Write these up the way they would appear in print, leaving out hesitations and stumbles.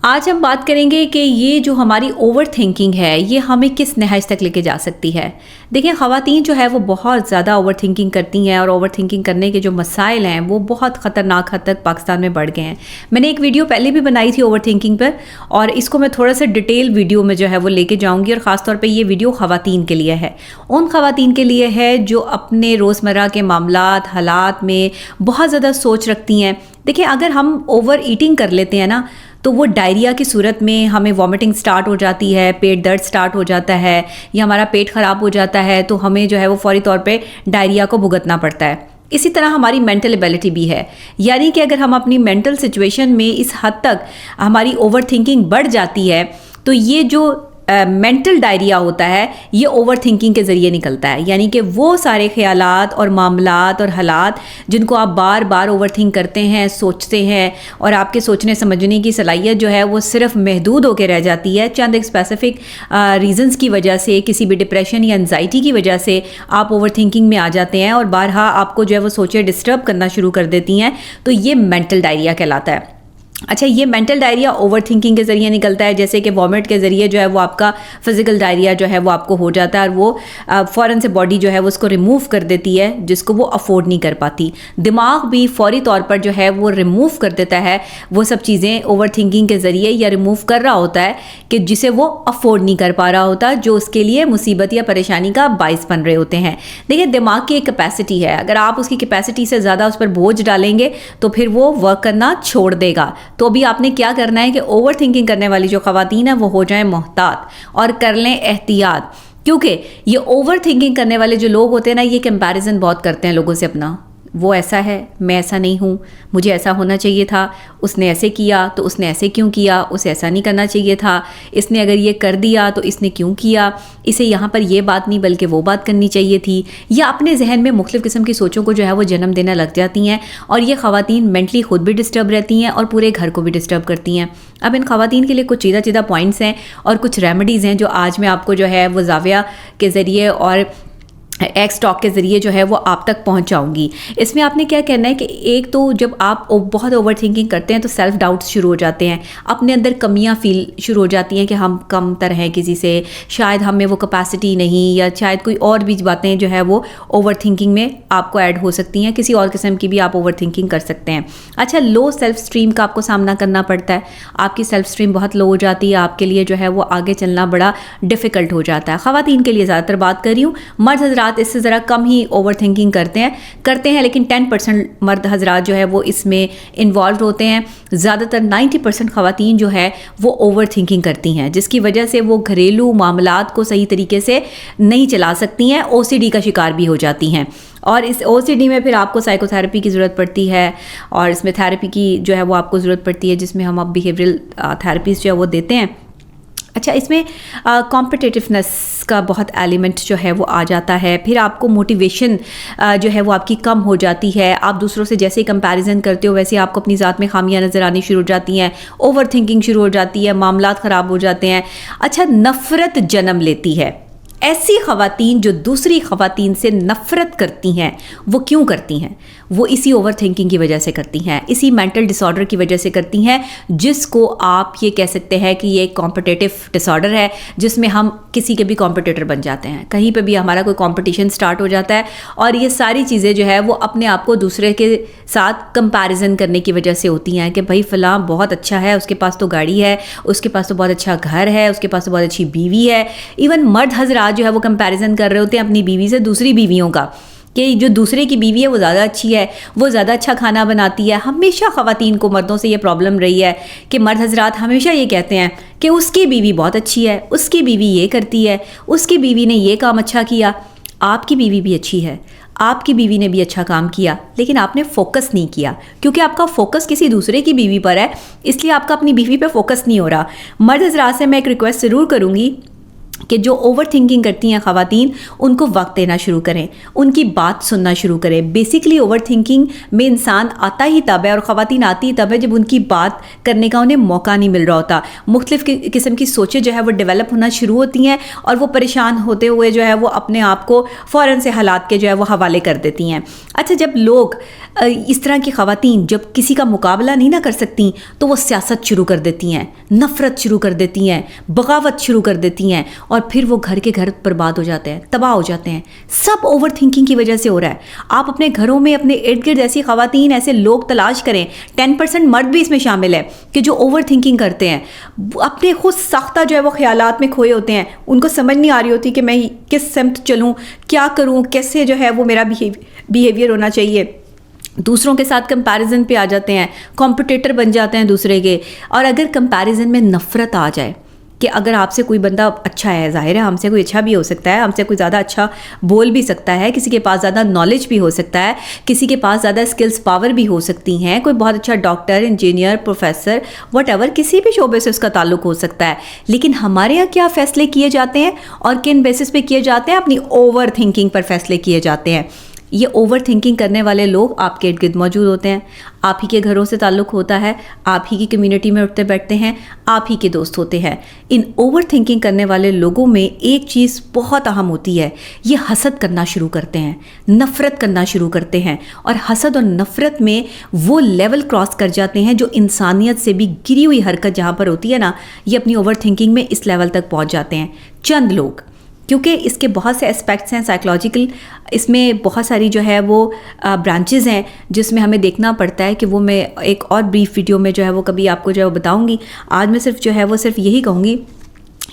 آج ہم بات کریں گے کہ یہ جو ہماری اوور تھنکنگ ہے یہ ہمیں کس نہج تک لے کے جا سکتی ہے۔ دیکھیں، خواتین جو ہے وہ بہت زیادہ اوور تھنکنگ کرتی ہیں، اور اوور تھنکنگ کرنے کے جو مسائل ہیں وہ بہت خطرناک حد تک پاکستان میں بڑھ گئے ہیں۔ میں نے ایک ویڈیو پہلے بھی بنائی تھی اوور تھنکنگ پر، اور اس کو میں تھوڑا سا ڈیٹیل ویڈیو میں جو ہے وہ لے کے جاؤں گی، اور خاص طور پہ یہ ویڈیو خواتین کے لیے ہے، ان خواتین کے لیے ہے جو اپنے روزمرہ کے معاملات حالات میں بہت زیادہ سوچ رکھتی ہیں۔ دیکھیں، اگر ہم اوور ایٹنگ کر لیتے ہیں نا، تو وہ ڈائریا کی صورت میں ہمیں وامٹنگ سٹارٹ ہو جاتی ہے، پیٹ درد سٹارٹ ہو جاتا ہے، یا ہمارا پیٹ خراب ہو جاتا ہے، تو ہمیں جو ہے وہ فوری طور پہ ڈائریا کو بھگتنا پڑتا ہے۔ اسی طرح ہماری مینٹل ایبیلٹی بھی ہے، یعنی کہ اگر ہم اپنی مینٹل سچویشن میں اس حد تک ہماری اوور تھنکنگ بڑھ جاتی ہے، تو یہ جو مینٹل ڈائریا ہوتا ہے یہ اوور تھنکنگ کے ذریعے نکلتا ہے۔ یعنی کہ وہ سارے خیالات اور معاملات اور حالات جن کو آپ بار بار اوور تھنک کرتے ہیں، سوچتے ہیں، اور آپ کے سوچنے سمجھنے کی صلاحیت جو ہے وہ صرف محدود ہو کے رہ جاتی ہے چند ایک اسپیسیفک ریزنز کی وجہ سے، کسی بھی ڈپریشن یا انزائٹی کی وجہ سے آپ اوور تھنکنگ میں آ جاتے ہیں، اور بارہا آپ کو جو ہے وہ سوچیں ڈسٹرب کرنا شروع کر دیتی ہیں، تو یہ مینٹل ڈائریا کہلاتا ہے۔ اچھا، یہ مینٹل ڈائریا اوور تھنکنگ کے ذریعے نکلتا ہے، جیسے کہ وامٹ کے ذریعے جو ہے وہ آپ کا فزیکل ڈائریا جو ہے وہ آپ کو ہو جاتا ہے، اور وہ فوراً سے باڈی جو ہے وہ اس کو ریموو کر دیتی ہے، جس کو وہ افورڈ نہیں کر پاتی۔ دماغ بھی فوری طور پر جو ہے وہ ریموو کر دیتا ہے وہ سب چیزیں اوور تھنکنگ کے ذریعے، یا ریموو کر رہا ہوتا ہے کہ جسے وہ افورڈ نہیں کر پا رہا ہوتا، جو اس کے لیے مصیبت یا پریشانی کا باعث بن رہے ہوتے ہیں۔ دیکھیں، دماغ کی ایک کیپیسٹی ہے، اگر آپ اس کی کیپیسٹی سے زیادہ اس پر بوجھ ڈالیں گے تو پھر وہ ورک کرنا چھوڑ دے گا۔ تو ابھی آپ نے کیا کرنا ہے کہ اوور تھنکنگ کرنے والی جو خواتین ہیں وہ ہو جائیں محتاط اور کر لیں احتیاط، کیونکہ یہ اوور تھنکنگ کرنے والے جو لوگ ہوتے ہیں نا، یہ کمپیریزن بہت کرتے ہیں لوگوں سے اپنا۔ وہ ایسا ہے، میں ایسا نہیں ہوں، مجھے ایسا ہونا چاہیے تھا، اس نے ایسے کیا تو اس نے ایسے کیوں کیا، اسے ایسا نہیں کرنا چاہیے تھا، اس نے اگر یہ کر دیا تو اس نے کیوں کیا، اسے یہاں پر یہ بات نہیں بلکہ وہ بات کرنی چاہیے تھی، یا اپنے ذہن میں مختلف قسم کی سوچوں کو جو ہے وہ جنم دینا لگ جاتی ہیں، اور یہ خواتین مینٹلی خود بھی ڈسٹرب رہتی ہیں اور پورے گھر کو بھی ڈسٹرب کرتی ہیں۔ اب ان خواتین کے لیے کچھ چیدہ پوائنٹس ہیں اور کچھ ریمیڈیز ہیں جو آج میں آپ کو جو ہے وہ زاویہ کے ذریعے اور ایکس ٹاک کے ذریعے جو ہے وہ آپ تک پہنچاؤں گی۔ اس میں آپ نے کیا کرنا ہے کہ ایک تو جب آپ بہت اوور تھنکنگ کرتے ہیں تو سیلف ڈاؤٹس شروع ہو جاتے ہیں، اپنے اندر کمیاں فیل شروع ہو جاتی ہیں کہ ہم کم تر ہیں کسی سے، شاید ہم میں وہ کیپیسٹی نہیں، یا شاید کوئی اور بھی باتیں جو ہے وہ اوور تھنکنگ میں آپ کو ایڈ ہو سکتی ہیں، کسی اور قسم کی بھی آپ اوور تھنکنگ کر سکتے ہیں۔ اچھا، لو سیلف اسٹیم کا آپ کو سامنا کرنا پڑتا ہے، آپ کی سیلف اسٹیم بہت لو ہو جاتی ہے، آپ کے لیے جو ہے وہ آگے چلنا بڑا ڈیفیکلٹ ہو جاتا ہے۔ خواتین کے لیے زیادہ تر بات کر رہی ہوں، مرد حضرات اس سے ذرا کم ہی اوور تھنکنگ کرتے ہیں، لیکن 10% مرد حضرات جو ہے وہ اس میں انوالوڈ ہوتے ہیں۔ زیادہ تر 90% خواتین جو ہے وہ اوور تھنکنگ کرتی ہیں، جس کی وجہ سے وہ گھریلو معاملات کو صحیح طریقے سے نہیں چلا سکتی ہیں، OCD کا شکار بھی ہو جاتی ہیں، اور اس OCD میں پھر آپ کو سائیکو تھراپی کی ضرورت پڑتی ہے، اور اس میں تھراپی کی جو ہے وہ آپ کو ضرورت پڑتی ہے، جس میں ہم اب بیہیویئرل تھراپیز جو ہے وہ دیتے ہیں۔ اچھا، اس میں کمپٹیٹیونیس کا بہت ایلیمنٹ جو ہے وہ آ جاتا ہے، پھر آپ کو موٹیویشن جو ہے وہ آپ کی کم ہو جاتی ہے، آپ دوسروں سے جیسے کمپیریزن کرتے ہو ویسے آپ کو اپنی ذات میں خامیاں نظر آنی شروع ہو جاتی ہیں، اوور تھنکنگ شروع ہو جاتی ہے، معاملات خراب ہو جاتے ہیں۔ اچھا، نفرت جنم لیتی ہے۔ ایسی خواتین جو دوسری خواتین سے نفرت کرتی ہیں، وہ کیوں کرتی ہیں؟ وہ اسی اوور تھنکنگ کی وجہ سے کرتی ہیں، اسی مینٹل ڈس آرڈر کی وجہ سے کرتی ہیں، جس کو آپ یہ کہہ سکتے ہیں کہ یہ ایک کمپٹیٹیو ڈس آرڈر ہے، جس میں ہم کسی کے بھی کمپٹیٹر بن جاتے ہیں، کہیں پہ بھی ہمارا کوئی کمپٹیشن سٹارٹ ہو جاتا ہے، اور یہ ساری چیزیں جو ہے وہ اپنے آپ کو دوسرے کے ساتھ کمپیریزن کرنے کی وجہ سے ہوتی ہیں، کہ بھائی فلاں بہت اچھا ہے، اس کے پاس تو گاڑی ہے، اس کے پاس تو بہت اچھا گھر ہے، اس کے پاس تو بہت اچھی بیوی ہے۔ ایون مرد حضرات جو ہے وہ کمپیریزن کر رہے ہوتے ہیں اپنی بیوی سے دوسری بیویوں کا، کہ جو دوسرے کی بیوی ہے وہ زیادہ اچھی ہے، وہ زیادہ اچھا کھانا بناتی ہے۔ ہمیشہ خواتین کو مردوں سے یہ پرابلم رہی ہے کہ مرد حضرات ہمیشہ یہ کہتے ہیں کہ اس کی بیوی بہت اچھی ہے، اس کی بیوی یہ کرتی ہے، اس کی بیوی نے یہ کام اچھا کیا۔ آپ کی بیوی بھی اچھی ہے، آپ کی بیوی نے بھی اچھا کام کیا، لیکن آپ نے فوکس نہیں کیا، کیونکہ آپ کا فوکس کسی دوسرے کی بیوی پر ہے، اس لیے آپ کا اپنی بیوی پہ فوکس نہیں ہو رہا۔ مرد حضرات سے میں ایک ریکویسٹ ضرور کروں گی کہ جو اوور تھنکنگ کرتی ہیں خواتین، ان کو وقت دینا شروع کریں، ان کی بات سننا شروع کریں۔ بیسیکلی اوور تھنکنگ میں انسان آتا ہی تب ہے، اور خواتین آتی ہی تب ہے جب ان کی بات کرنے کا انہیں موقع نہیں مل رہا ہوتا۔ مختلف قسم کی سوچیں جو ہے وہ ڈیولپ ہونا شروع ہوتی ہیں، اور وہ پریشان ہوتے ہوئے جو ہے وہ اپنے آپ کو فوراً سے حالات کے جو ہے وہ حوالے کر دیتی ہیں۔ اچھا، جب لوگ اس طرح کی خواتین جب کسی کا مقابلہ نہیں نہ کر سکتی تو وہ سیاست شروع کر دیتی ہیں، نفرت شروع کر دیتی ہیں، بغاوت شروع کر دیتی ہیں، اور پھر وہ گھر کے گھر برباد ہو جاتے ہیں، تباہ ہو جاتے ہیں۔ سب اوور تھنکنگ کی وجہ سے ہو رہا ہے۔ آپ اپنے گھروں میں اپنے ارد گرد ایسی خواتین، ایسے لوگ تلاش کریں، 10% مرد بھی اس میں شامل ہے کہ جو اوور تھنکنگ کرتے ہیں، اپنے خود ساختہ جو ہے وہ خیالات میں کھوئے ہوتے ہیں، ان کو سمجھ نہیں آ رہی ہوتی کہ میں کس سمت چلوں، کیا کروں، کیسے جو ہے وہ میرا بیہیویئر ہونا چاہیے۔ دوسروں کے ساتھ کمپیریزن پہ آ جاتے ہیں، کمپٹیٹر بن جاتے ہیں دوسرے کے۔ اور اگر کمپیریزن میں نفرت آ جائے کہ اگر آپ سے کوئی بندہ اچھا ہے، ظاہر ہے ہم سے کوئی اچھا بھی ہو سکتا ہے، ہم سے کوئی زیادہ اچھا بول بھی سکتا ہے، کسی کے پاس زیادہ نالج بھی ہو سکتا ہے، کسی کے پاس زیادہ اسکلز پاور بھی ہو سکتی ہیں، کوئی بہت اچھا doctor, engineer, professor, what ever, کسی بھی شعبے سے اس کا تعلق ہو سکتا ہے۔ لیکن ہمارے یہاں کیا فیصلے کیے جاتے ہیں اور کن بیسس پہ کیے جاتے ہیں؟ اپنی اوور تھنکنگ پر فیصلے کیے جاتے ہیں۔ یہ اوور تھنکنگ کرنے والے لوگ آپ کے ارد گرد موجود ہوتے ہیں، آپ ہی کے گھروں سے تعلق ہوتا ہے، آپ ہی کی کمیونٹی میں اٹھتے بیٹھتے ہیں، آپ ہی کے دوست ہوتے ہیں۔ ان اوور تھنکنگ کرنے والے لوگوں میں ایک چیز بہت اہم ہوتی ہے، یہ حسد کرنا شروع کرتے ہیں، نفرت کرنا شروع کرتے ہیں، اور حسد اور نفرت میں وہ لیول کراس کر جاتے ہیں جو انسانیت سے بھی گری ہوئی حرکت جہاں پر ہوتی ہے نا، یہ اپنی اوور تھنکنگ میں اس لیول تک پہنچ جاتے ہیں۔ چند لوگ، کیونکہ اس کے بہت سے اسپیکٹس ہیں سائیکلوجیکل، اس میں بہت ساری جو ہے وہ برانچز ہیں جس میں ہمیں دیکھنا پڑتا ہے کہ وہ میں ایک اور بریف ویڈیو میں جو ہے وہ کبھی آپ کو جو ہے وہ بتاؤں گی۔ آج میں صرف جو ہے وہ صرف یہی کہوں گی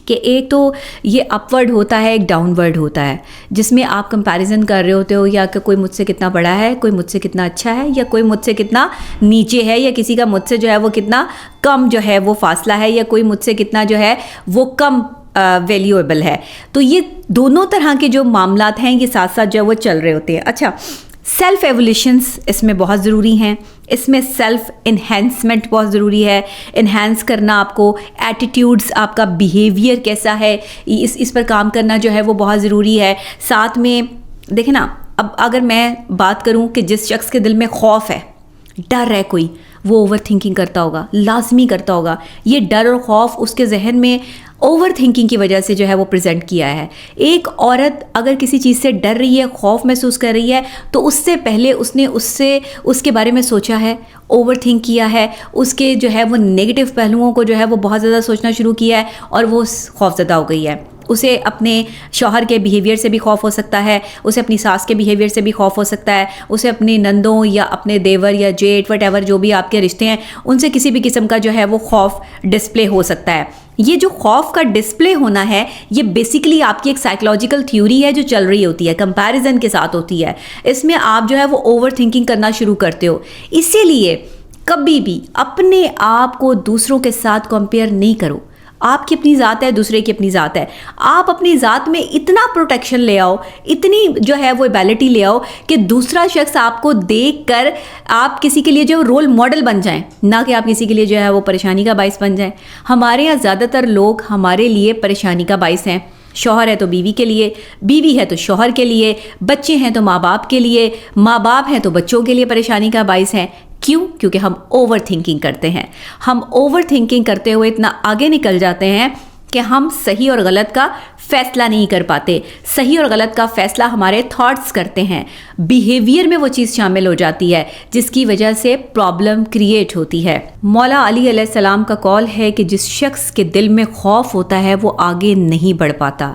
کہ ایک تو یہ اپ ورڈ ہوتا ہے، ایک ڈاؤن ورڈ ہوتا ہے، جس میں آپ کمپیریزن کر رہے ہوتے ہو، یا کہ کوئی مجھ سے کتنا بڑا ہے، کوئی مجھ سے کتنا اچھا ہے، یا کوئی مجھ سے کتنا نیچے ہے، یا کسی کا مجھ سے جو ہے وہ کتنا کم جو ہے وہ فاصلہ ہے، یا کوئی مجھ سے کتنا جو ہے وہ کم ویلیویبل ہے۔ تو یہ دونوں طرح کے جو معاملات ہیں یہ ساتھ ساتھ جو ہے وہ چل رہے ہوتے ہیں۔ اچھا، سیلف ایولیوشنس اس میں بہت ضروری ہیں، اس میں سیلف انہینسمنٹ بہت ضروری ہے، انہینس کرنا آپ کو، ایٹیٹیوڈز، آپ کا بیہیویئر کیسا ہے، اس پر کام کرنا جو ہے وہ بہت ضروری ہے۔ ساتھ میں دیکھیں نا، اب اگر میں بات کروں کہ جس شخص کے دل میں خوف ہے، ڈر ہے کوئی، وہ اوور تھنکنگ کرتا ہوگا، لازمی کرتا ہوگا۔ یہ ڈر اور خوف اس کے ذہن میں اوور تھنکنگ کی وجہ سے جو ہے وہ پریزنٹ کیا ہے۔ ایک عورت اگر کسی چیز سے ڈر رہی ہے، خوف محسوس کر رہی ہے، تو اس سے پہلے اس نے اس کے بارے میں سوچا ہے، اوور تھنک کیا ہے، اس کے جو ہے وہ نیگیٹو پہلوؤں کو جو ہے وہ بہت زیادہ سوچنا شروع کیا ہے، اور وہ خوف زدہ ہو گئی ہے۔ اسے اپنے شوہر کے بیہیویئر سے بھی خوف ہو سکتا ہے، اسے اپنی ساس کے بیہیویئر سے بھی خوف ہو سکتا ہے، اسے اپنی نندوں یا اپنے دیور یا جیٹ وٹ ایور جو بھی آپ کے رشتے ہیں ان سے کسی بھی قسم کا جو ہے وہ خوف ڈسپلے ہو سکتا ہے۔ یہ جو خوف کا ڈسپلے ہونا ہے، یہ بیسیکلی آپ کی ایک سائیکلوجیکل تھیوری ہے جو چل رہی ہوتی ہے، کمپیریزن کے ساتھ ہوتی ہے۔ اس میں آپ جو ہے وہ اوور تھنکنگ کرنا شروع کرتے ہو۔ اسی لیے کبھی بھی اپنے آپ کو دوسروں کے ساتھ کمپیئر نہیں کرو۔ آپ کی اپنی ذات ہے، دوسرے کی اپنی ذات ہے۔ آپ اپنی ذات میں اتنا پروٹیکشن لے آؤ، اتنی جو ہے وہ ایبیلٹی لے آؤ کہ دوسرا شخص آپ کو دیکھ کر آپ کسی کے لیے جو رول ماڈل بن جائیں، نہ کہ آپ کسی کے لیے جو ہے وہ پریشانی کا باعث بن جائیں۔ ہمارے یہاں زیادہ تر لوگ ہمارے لیے پریشانی کا باعث ہیں۔ شوہر ہے تو بیوی کے لیے، بیوی ہے تو شوہر کے لیے، بچے ہیں تو ماں باپ کے لیے، ماں باپ ہیں تو بچوں کے لیے پریشانی کا باعث ہیں۔ کیوں؟ کیونکہ ہم اوور تھنکنگ کرتے ہیں۔ ہم اوور تھنکنگ کرتے ہوئے اتنا آگے نکل جاتے ہیں کہ ہم صحیح اور غلط کا فیصلہ نہیں کر پاتے۔ صحیح اور غلط کا فیصلہ ہمارے تھاٹس کرتے ہیں، بیہیویئر میں وہ چیز شامل ہو جاتی ہے جس کی وجہ سے پرابلم کریٹ ہوتی ہے۔ مولا علی علیہ السلام کا قول ہے کہ جس شخص کے دل میں خوف ہوتا ہے وہ آگے نہیں بڑھ پاتا۔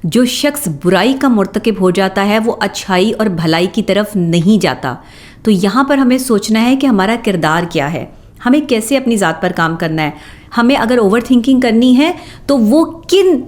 جو شخص برائی کا مرتکب ہو جاتا ہے وہ اچھائی اور بھلائی کی طرف نہیں جاتا۔ تو یہاں پر ہمیں سوچنا ہے کہ ہمارا کردار کیا ہے، ہمیں کیسے اپنی ذات پر کام کرنا ہے۔ ہمیں اگر اوور تھنکنگ کرنی ہے تو وہ کن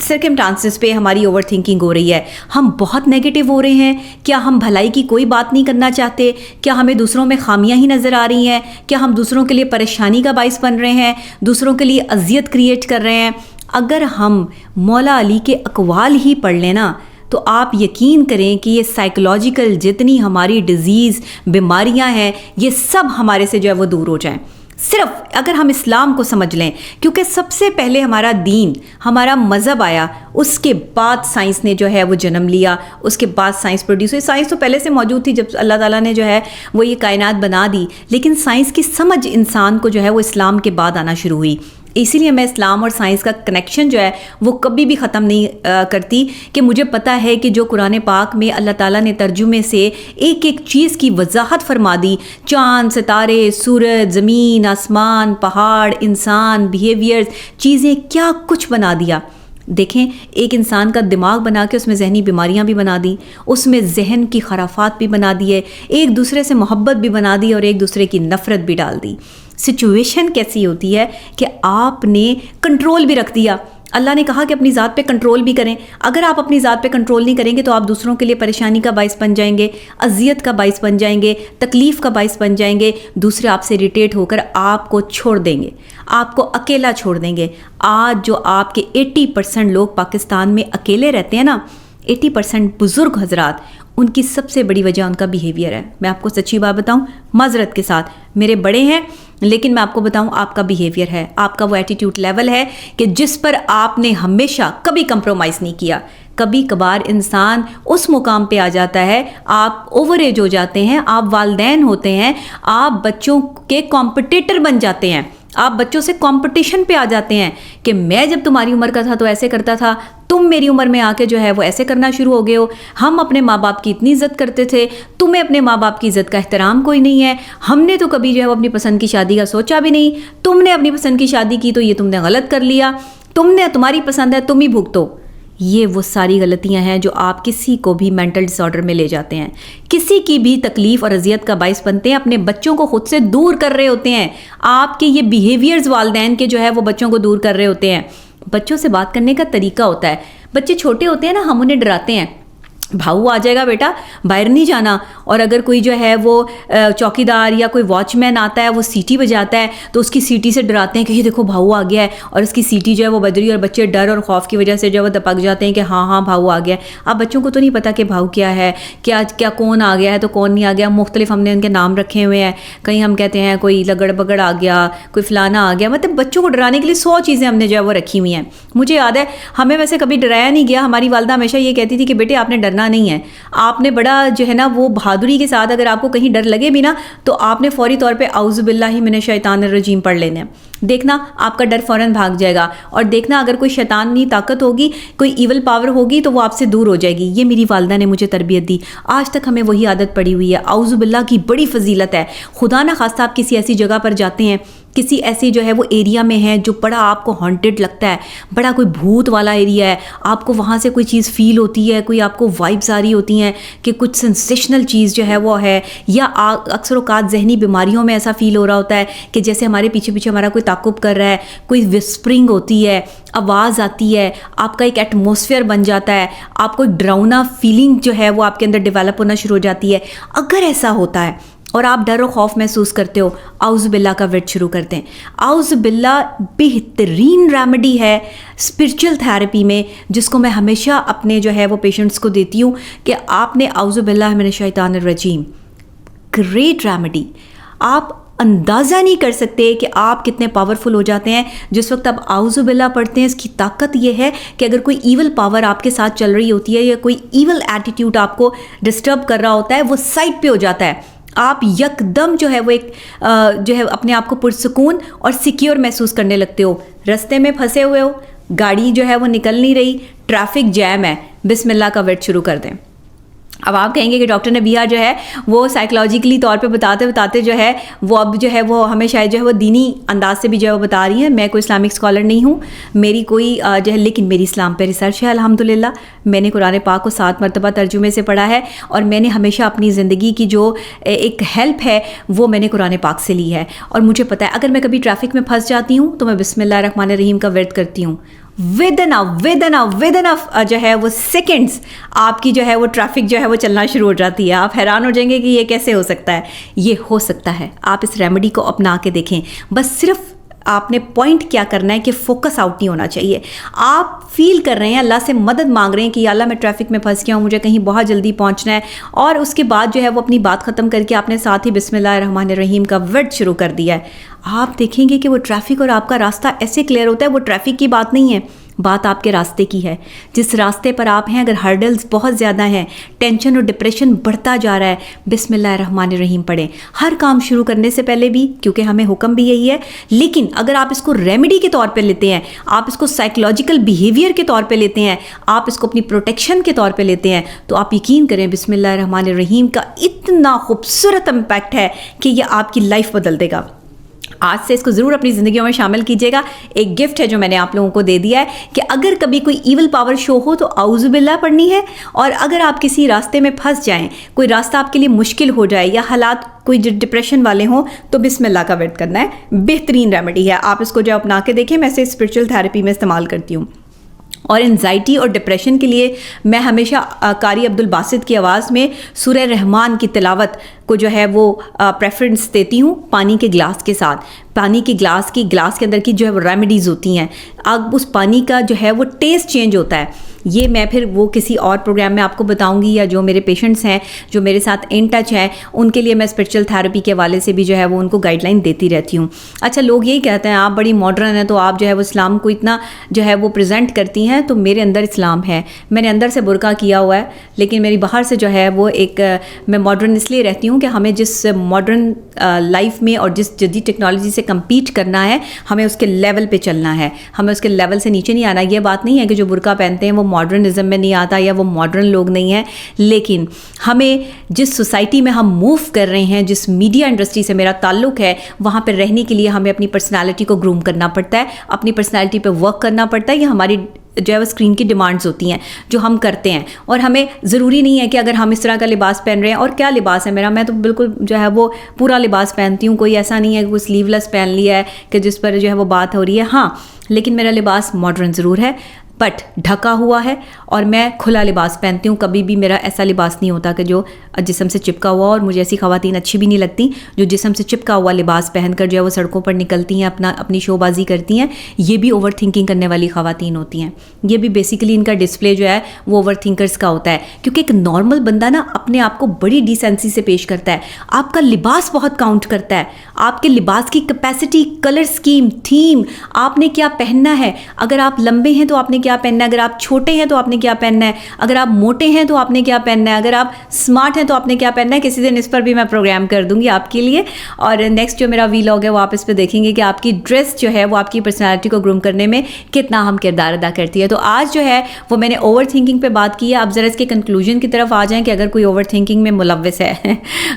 سرکمسٹانسز پہ ہماری اوور تھنکنگ ہو رہی ہے؟ ہم بہت نیگیٹو ہو رہے ہیں؟ کیا ہم بھلائی کی کوئی بات نہیں کرنا چاہتے؟ کیا ہمیں دوسروں میں خامیاں ہی نظر آ رہی ہیں؟ کیا ہم دوسروں کے لیے پریشانی کا باعث بن رہے ہیں، دوسروں کے لیے اذیت کریٹ کر رہے ہیں؟ اگر ہم مولا علی کے اقوال ہی پڑھ لینا تو آپ یقین کریں کہ یہ سائیکلوجیکل جتنی ہماری ڈیزیز، بیماریاں ہیں، یہ سب ہمارے سے جو ہے وہ دور ہو جائیں۔ صرف اگر ہم اسلام کو سمجھ لیں، کیونکہ سب سے پہلے ہمارا دین، ہمارا مذہب آیا، اس کے بعد سائنس نے جو ہے وہ جنم لیا، اس کے بعد سائنس پروڈیوس ہوئی۔ سائنس تو پہلے سے موجود تھی، جب اللہ تعالیٰ نے جو ہے وہ یہ کائنات بنا دی، لیکن سائنس کی سمجھ انسان کو جو ہے وہ اسلام کے بعد آنا شروع ہوئی۔ اسی لیے میں اسلام اور سائنس کا کنیکشن جو ہے وہ کبھی بھی ختم نہیں کرتی کہ مجھے پتہ ہے کہ جو قرآن پاک میں اللہ تعالیٰ نے ترجمے سے ایک ایک چیز کی وضاحت فرما دی، چاند، ستارے، سورج، زمین، آسمان، پہاڑ، انسان، بیہیویئرز، چیزیں، کیا کچھ بنا دیا۔ دیکھیں ایک انسان کا دماغ بنا کے اس میں ذہنی بیماریاں بھی بنا دی، اس میں ذہن کی خرافات بھی بنا دی ہے، ایک دوسرے سے محبت بھی بنا دی اور ایک دوسرے کی نفرت بھی ڈال دی۔ سچویشن کیسی ہوتی ہے کہ آپ نے کنٹرول بھی رکھ دیا۔ اللہ نے کہا کہ اپنی ذات پہ کنٹرول بھی کریں، اگر آپ اپنی ذات پہ کنٹرول نہیں کریں گے تو آپ دوسروں کے لیے پریشانی کا باعث بن جائیں گے، اذیت کا باعث بن جائیں گے، تکلیف کا باعث بن جائیں گے، دوسرے آپ سے اریٹیٹ ہو کر آپ کو چھوڑ دیں گے، آپ کو اکیلا چھوڑ دیں گے۔ آج جو آپ کے 80% لوگ پاکستان میں اکیلے رہتے ہیں نا، 80% بزرگ حضرات، ان کی سب سے بڑی وجہ ان کا بیہیویئر ہے۔ میں آپ کو سچی بات بتاؤں، معذرت کے ساتھ، میرے بڑے ہیں لیکن میں آپ کو بتاؤں آپ کا بیہیویئر ہے، آپ کا وہ ایٹیٹیوڈ لیول ہے کہ جس پر آپ نے ہمیشہ کبھی کمپرومائز نہیں کیا۔ کبھی کبھار انسان اس مقام پہ آ جاتا ہے، آپ اوور ایج ہو جاتے ہیں، آپ والدین ہوتے ہیں، آپ بچوں کے کمپٹیٹر بن جاتے ہیں، آپ بچوں سے کمپٹیشن پہ آ جاتے ہیں کہ میں جب تمہاری عمر کا تھا تو ایسے کرتا تھا، تم میری عمر میں آ کے جو ہے وہ ایسے کرنا شروع ہو گئے ہو، ہم اپنے ماں باپ کی اتنی عزت کرتے تھے، تمہیں اپنے ماں باپ کی عزت کا احترام کوئی نہیں ہے، ہم نے تو کبھی جو ہے وہ اپنی پسند کی شادی کا سوچا بھی نہیں، تم نے اپنی پسند کی شادی کی تو یہ تم نے غلط کر لیا، تمہاری پسند ہے تم ہی بھگتو۔ یہ وہ ساری غلطیاں ہیں جو آپ کسی کو بھی مینٹل ڈس آرڈر میں لے جاتے ہیں، کسی کی بھی تکلیف اور اذیت کا باعث بنتے ہیں، اپنے بچوں کو خود سے دور کر رہے ہوتے ہیں۔ آپ کے یہ بیہیویئرز والدین کے جو ہے وہ بچوں کو دور کر رہے ہوتے ہیں۔ بچوں سے بات کرنے کا طریقہ ہوتا ہے، بچے چھوٹے ہوتے ہیں نا، ہم انہیں ڈراتے ہیں، بھاؤ آ جائے گا بیٹا، باہر نہیں جانا، اور اگر کوئی جو ہے وہ چوکی دار یا کوئی واچ مین آتا ہے وہ سیٹی بجاتا ہے تو اس کی سیٹی سے ڈراتے ہیں کہ یہ دیکھو بھاؤ آ گیا ہے، اور اس کی سیٹی جو ہے وہ بج رہی ہے، اور بچے ڈر اور خوف کی وجہ سے جو ہے وہ دپک جاتے ہیں کہ ہاں ہاں بھاؤ آ گیا ہے۔ اب بچوں کو تو نہیں پتا کہ بھاؤ کیا ہے، کیا کون آ گیا ہے تو کون نہیں آ گیا، مختلف ہم نے ان کے نام رکھے ہوئے ہیں، کہیں ہم کہتے ہیں کوئی لگڑ بگڑ آ گیا، کوئی فلانا آ گیا، مطلب بچوں کو ڈرانے کے لیے 100 چیزیں ہم نے جو ہے وہ رکھی ہوئی ہیں۔ مجھے یاد ہے ہمیں ویسے کبھی ڈرایا نہیں گیا، ہماری والدہ ہمیشہ یہ کہتی تھی کہ بیٹے آپ نے ڈرنا نہیں ہے، آپ نے بڑا جو ہے نا وہ بہادری کے ساتھ، اگر آپ کو کہیں ڈر لگے بھی نا تو آپ نے فوری طور پہ اعوذ باللہ من الشیطان الرجیم پڑھ لینے ہیں، دیکھنا آپ کا ڈر فوراً بھاگ جائے گا، اور دیکھنا اگر کوئی شیطانی طاقت ہوگی، کوئی ایول پاور ہوگی تو وہ آپ سے دور ہو جائے گی۔ یہ میری والدہ نے مجھے تربیت دی، آج تک ہمیں وہی عادت پڑی ہوئی ہے۔ اعوذ باللہ کی بڑی فضیلت ہے، خدا نہ خواستہ آپ کسی ایسی جگہ پر جاتے ہیں، کسی ایسی جو ہے وہ ایریا میں ہے جو بڑا آپ کو ہانٹڈ لگتا ہے، بڑا کوئی بھوت والا ایریا ہے، آپ کو وہاں سے کوئی چیز فیل ہوتی ہے، کوئی آپ کو وائبز آ رہی ہوتی ہیں کہ کچھ سینسیشنل چیز جو ہے وہ ہے، یا اکثر اوقات ذہنی بیماریوں میں ایسا فیل ہو رہا ہوتا ہے کہ جیسے ہمارے پیچھے پیچھے ہمارا کوئی تعاقب کر رہا ہے، کوئی وسپرنگ ہوتی ہے، آواز آتی ہے، آپ کا ایک ایٹماسفیئر بن جاتا ہے، آپ کو ایک ڈراؤنا فیلنگ جو ہے وہ آپ کے اندر ڈیولپ ہونا شروع ہو جاتی ہے۔ اگر ایسا ہوتا ہے اور آپ ڈر و خوف محسوس کرتے ہو، اعوذ باللہ کا ورد شروع کرتے ہیں۔ اعوذ باللہ بہترین ریمیڈی ہے اسپرچل تھیراپی میں، جس کو میں ہمیشہ اپنے جو ہے وہ پیشنٹس کو دیتی ہوں کہ آپ نے اعوذ باللہ من الشیطان الرجیم، گریٹ ریمیڈی۔ آپ اندازہ نہیں کر سکتے کہ آپ کتنے پاورفل ہو جاتے ہیں جس وقت آپ اعوذ باللہ پڑھتے ہیں۔ اس کی طاقت یہ ہے کہ اگر کوئی ایول پاور آپ کے ساتھ چل رہی ہوتی ہے یا کوئی ایول ایٹیٹیوڈ آپ کو ڈسٹرب کر رہا ہوتا ہے، وہ سائڈ پہ ہو جاتا ہے، آپ یکدم جو ہے وہ ایک جو ہے اپنے آپ کو پرسکون اور سیکیور محسوس کرنے لگتے ہو۔ رستے میں پھنسے ہوئے ہو، گاڑی جو ہے وہ نکل نہیں رہی، ٹریفک جیم ہے، بسم اللہ کا ورد شروع کر دیں۔ اب آپ کہیں گے کہ ڈاکٹر نبیہ جو ہے وہ سائیکلوجیکلی طور پہ بتاتے جو ہے وہ اب جو ہے وہ ہمیں شاید جو ہے وہ دینی انداز سے بھی جو ہے وہ بتا رہی ہیں۔ میں کوئی اسلامک اسکالر نہیں ہوں، میری کوئی جو ہے، لیکن میری اسلام پہ ریسرچ ہے الحمدللہ۔ میں نے قرآن پاک کو 7 مرتبہ ترجمے سے پڑھا ہے، اور میں نے ہمیشہ اپنی زندگی کی جو ایک ہیلپ ہے وہ میں نے قرآن پاک سے لی ہے، اور مجھے پتہ ہے اگر میں کبھی ٹریفک میں پھنس جاتی ہوں تو میں بسم اللہ الرحمن الرحیم کا ورد کرتی ہوں۔ ودن جو ہے وہ سیکنڈز آپ کی جو ہے وہ ٹریفک جو ہے وہ چلنا شروع ہو جاتی ہے۔ آپ حیران ہو جائیں گے کہ یہ کیسے ہو سکتا ہے۔ یہ ہو سکتا ہے، آپ اس ریمیڈی کو اپنا کے دیکھیں۔ بس صرف آپ نے پوائنٹ کیا کرنا ہے کہ فوکس آؤٹ نہیں ہونا چاہیے۔ آپ فیل کر رہے ہیں، اللہ سے مدد مانگ رہے ہیں کہ یا اللہ میں ٹریفک میں پھنس گیا ہوں، مجھے کہیں بہت جلدی پہنچنا ہے، اور اس کے بعد جو ہے وہ اپنی بات ختم کر کے آپ نے ساتھ ہی بسم اللہ الرحمن الرحیم کا ورد شروع کر دیا ہے۔ آپ دیکھیں گے کہ وہ ٹریفک اور آپ کا راستہ ایسے کلیئر ہوتا ہے، وہ ٹریفک کی بات نہیں ہے، بات آپ کے راستے کی ہے. جس راستے پر آپ ہیں اگر ہرڈلز بہت زیادہ ہیں, ٹینشن اور ڈپریشن بڑھتا جا رہا ہے, بسم اللہ الرحمن الرحیم پڑھیں ہر کام شروع کرنے سے پہلے بھی, کیونکہ ہمیں حکم بھی یہی ہے. لیکن اگر آپ اس کو ریمیڈی کے طور پہ لیتے ہیں, آپ اس کو سائیکولوجیکل بیہیویئر کے طور پہ لیتے ہیں, آپ اس کو اپنی پروٹیکشن کے طور پہ لیتے ہیں, تو آپ یقین کریں بسم اللہ الرحمن الرحیم کا اتنا خوبصورت امپیکٹ ہے کہ یہ آپ کی لائف بدل دے گا. آج سے اس کو ضرور اپنی زندگیوں میں شامل کیجیے گا. ایک گفٹ ہے جو میں نے آپ لوگوں کو دے دیا ہے کہ اگر کبھی کوئی ایول پاور شو ہو تو اعوذ باللہ پڑھنی ہے, اور اگر آپ کسی راستے میں پھنس جائیں, کوئی راستہ آپ کے لیے مشکل ہو جائے یا حالات کوئی ڈپریشن والے ہوں, تو بسم اللہ کا ورد کرنا ہے. بہترین ریمیڈی ہے, آپ اس کو جو اپنا کے دیکھیں. میں اسے اسپرچل تھیراپی میں استعمال کرتی ہوں. اور انزائٹی اور ڈپریشن کے لیے میں ہمیشہ قاری عبدالباسط کی آواز میں سورہ رحمان کی تلاوت کو جو ہے وہ پریفرنس دیتی ہوں پانی کے گلاس کے ساتھ. پانی کے گلاس کے اندر کی جو ہے وہ ریمیڈیز ہوتی ہیں, اب اس پانی کا جو ہے وہ ٹیسٹ چینج ہوتا ہے. یہ میں پھر وہ کسی اور پروگرام میں آپ کو بتاؤں گی, یا جو میرے پیشنٹس ہیں جو میرے ساتھ ان ٹچ ہیں ان کے لیے میں اسپرچل تھیراپی کے حوالے سے بھی جو ہے وہ ان کو گائیڈ لائن دیتی رہتی ہوں. اچھا, لوگ یہی کہتے ہیں آپ بڑی ماڈرن ہیں تو آپ جو ہے وہ اسلام کو اتنا جو ہے وہ پریزنٹ کرتی ہیں, تو میرے اندر اسلام ہے. میں نے اندر سے برقع کیا ہوا ہے, لیکن میری باہر سے جو ہے وہ ایک میں ماڈرن اس لیے رہتی ہوں کہ ہمیں جس ماڈرن لائف میں اور جس جدید ٹیکنالوجی سے کمپیٹ کرنا ہے, ہمیں اس کے لیول پہ چلنا ہے, ہمیں اس کے لیول سے نیچے نہیں آنا. یہ بات نہیں ہے کہ جو برقع پہنتے ہیں وہ ماڈرنزم میں نہیں آتا یا وہ ماڈرن لوگ نہیں ہیں, لیکن ہمیں جس سوسائٹی میں ہم موو کر رہے ہیں, جس میڈیا انڈسٹری سے میرا تعلق ہے, وہاں پہ رہنے کے لیے ہمیں اپنی پرسنالٹی کو گروم کرنا پڑتا ہے, اپنی پرسنالٹی پہ ورک کرنا پڑتا ہے. یہ ہماری جو ہے وہ اسکرین کی ڈیمانڈز ہوتی ہیں جو ہم کرتے ہیں, اور ہمیں ضروری نہیں ہے کہ اگر ہم اس طرح کا لباس پہن رہے ہیں. اور کیا لباس ہے میرا, میں تو بالکل جو ہے وہ پورا لباس پہنتی ہوں, کوئی ایسا نہیں ہے کہ کوئی سلیو لیس پہن لیا ہے کہ جس پر جو ہے وہ بات ہو رہی ہے. ہاں, لیکن میرا لباس ماڈرن ضرور ہے, بٹ ڈھکا ہوا ہے, اور میں کھلا لباس پہنتی ہوں. کبھی بھی میرا ایسا لباس نہیں ہوتا کہ جو جسم سے چپکا ہوا, اور مجھے ایسی خواتین اچھی بھی نہیں لگتی جو جسم سے چپکا ہوا لباس پہن کر جو ہے وہ سڑکوں پر نکلتی ہیں, اپنی شو بازی کرتی ہیں. یہ بھی اوور تھنکنگ کرنے والی خواتین ہوتی ہیں. یہ بھی بیسیکلی ان کا ڈسپلے جو ہے وہ اوور تھنکرز کا ہوتا ہے, کیونکہ ایک نارمل بندہ نا اپنے آپ کو بڑی ڈیسینسی سے پیش کرتا ہے. آپ کا لباس بہت کاؤنٹ کرتا ہے, آپ کے لباس کی کیپیسٹی, کلر اسکیم, تھیم, آپ نے کیا پہننا ہے. اگر آپ لمبے ہیں تو آپ نے کیا پہننا ہے, اگر آپ چھوٹے ہیں تو آپ نے کیا پہننا ہے, اگر آپ موٹے ہیں تو آپ نے کیا پہننا ہے, اگر آپ اسمارٹ ہیں تو آپ نے کیا پہننا ہے. کسی دن اس پر بھی میں پروگرام کر دوں گی آپ کے لیے, اور نیکسٹ جو میرا ویلاگ ہے وہ آپ اس پہ دیکھیں گے کہ آپ کی ڈریس جو ہے وہ آپ کی پرسنالٹی کو گروم کرنے میں کتنا اہم کردار ادا کرتی ہے. تو آج جو ہے وہ میں نے اوور تھنکنگ پہ بات کی ہے. اب ذرا اس کے کنکلوژن کی طرف آ جائیں کہ اگر کوئی اوور تھنکنگ میں ملوث ہے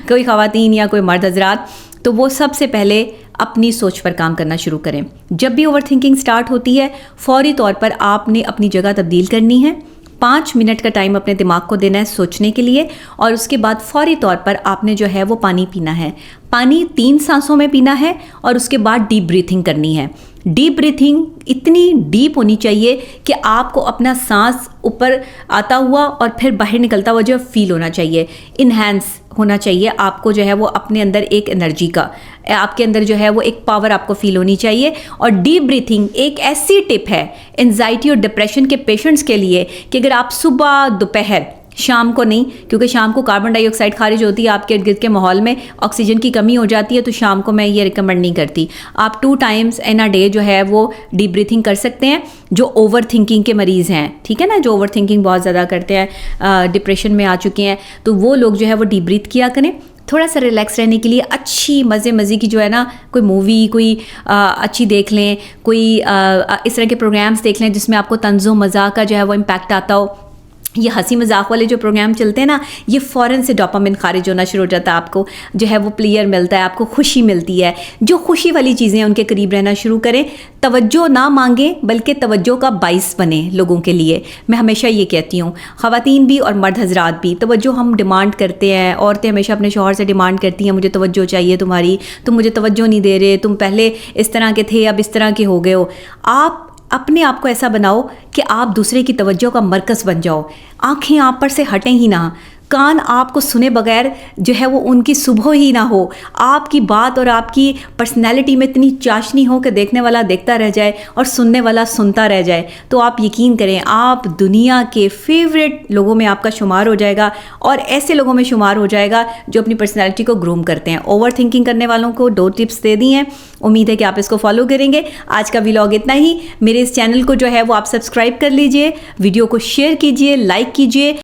کوئی خواتین یا کوئی مرد حضرات, تو وہ سب سے پہلے اپنی سوچ پر کام کرنا شروع کریں. جب بھی اوور تھنکنگ سٹارٹ ہوتی ہے, فوری طور پر آپ نے اپنی جگہ تبدیل کرنی ہے. 5 منٹ کا ٹائم اپنے دماغ کو دینا ہے سوچنے کے لیے, اور اس کے بعد فوری طور پر آپ نے جو ہے وہ پانی پینا ہے. پانی 3 سانسوں میں پینا ہے, اور اس کے بعد ڈیپ بریتھنگ کرنی ہے. ڈیپ بریتھنگ اتنی ڈیپ ہونی چاہیے کہ آپ کو اپنا سانس اوپر آتا ہوا اور پھر باہر نکلتا ہوا جو فیل ہونا چاہیے, انہینس ہونا چاہیے. آپ کو جو ہے وہ اپنے اندر ایک انرجی کا, آپ کے اندر جو ہے وہ ایک پاور آپ کو فیل ہونی چاہیے. اور ڈیپ بریتھنگ ایک ایسی ٹپ ہے انزائٹی اور ڈپریشن کے پیشنٹس کے لیے کہ اگر آپ صبح, دوپہر, شام کو نہیں, کیونکہ شام کو کاربن ڈائی آکسائڈ خارج ہوتی ہے آپ کے ارد گرد کے ماحول میں, آکسیجن کی کمی ہو جاتی ہے, تو شام کو میں یہ ریکمنڈ نہیں کرتی. آپ 2 ٹائمز ان اے ڈے جو ہے وہ ڈیپ بریتھنگ کر سکتے ہیں جو اوور تھنکنگ کے مریض ہیں, ٹھیک ہے نا, جو اوور تھنکنگ بہت زیادہ کرتے ہیں, ڈپریشن میں آ چکے ہیں, تو وہ لوگ جو ہے وہ ڈیپ بریتھ کیا کریں. تھوڑا سا ریلیکس رہنے کے لیے اچھی مزے کی جو ہے نا کوئی مووی کوئی اچھی دیکھ لیں, کوئی اس طرح کے پروگرامز دیکھ لیں جس میں آپ کو طنز و مزاح کا جو ہے وہ امپیکٹ آتا ہو. یہ ہنسی مذاق والے جو پروگرام چلتے ہیں نا, یہ فوراً سے ڈوپامن خارج ہونا شروع ہو جاتا ہے, آپ کو جو ہے وہ پلیئر ملتا ہے, آپ کو خوشی ملتی ہے. جو خوشی والی چیزیں ان کے قریب رہنا شروع کریں, توجہ نہ مانگیں بلکہ توجہ کا باعث بنیں لوگوں کے لیے. میں ہمیشہ یہ کہتی ہوں, خواتین بھی اور مرد حضرات بھی, توجہ ہم ڈیمانڈ کرتے ہیں. عورتیں ہمیشہ اپنے شوہر سے ڈیمانڈ کرتی ہیں مجھے توجہ چاہیے تمہاری, تم مجھے توجہ نہیں دے رہے, تم پہلے اس طرح کے تھے اب اس طرح کے ہو گئے ہو. آپ اپنے آپ کو ایسا بناؤ کہ آپ دوسرے کی توجہ کا مرکز بن جاؤ. آنکھیں آپ پر سے ہٹیں ہی نہ. کان آپ کو سنے بغیر جو ہے وہ ان کی صبح ہی نہ ہو، آپ کی بات اور آپ کی پرسنالٹی میں اتنی چاشنی ہو کہ دیکھنے والا دیکھتا رہ جائے اور سننے والا سنتا رہ جائے، تو آپ یقین کریں آپ دنیا کے فیوریٹ لوگوں میں آپ کا شمار ہو جائے گا، اور ایسے لوگوں میں شمار ہو جائے گا جو اپنی پرسنالٹی کو گروم کرتے ہیں۔ اوور تھنکنگ کرنے والوں کو 2 ٹپس دے دی ہیں، امید ہے کہ آپ اس کو فالو کریں گے۔ آج کا ولاگ اتنا ہی، میرے اس چینل کو جو ہے وہ آپ سبسکرائب کر لیجئے، ویڈیو کو شیئر کیجئے، لائک کیجئے۔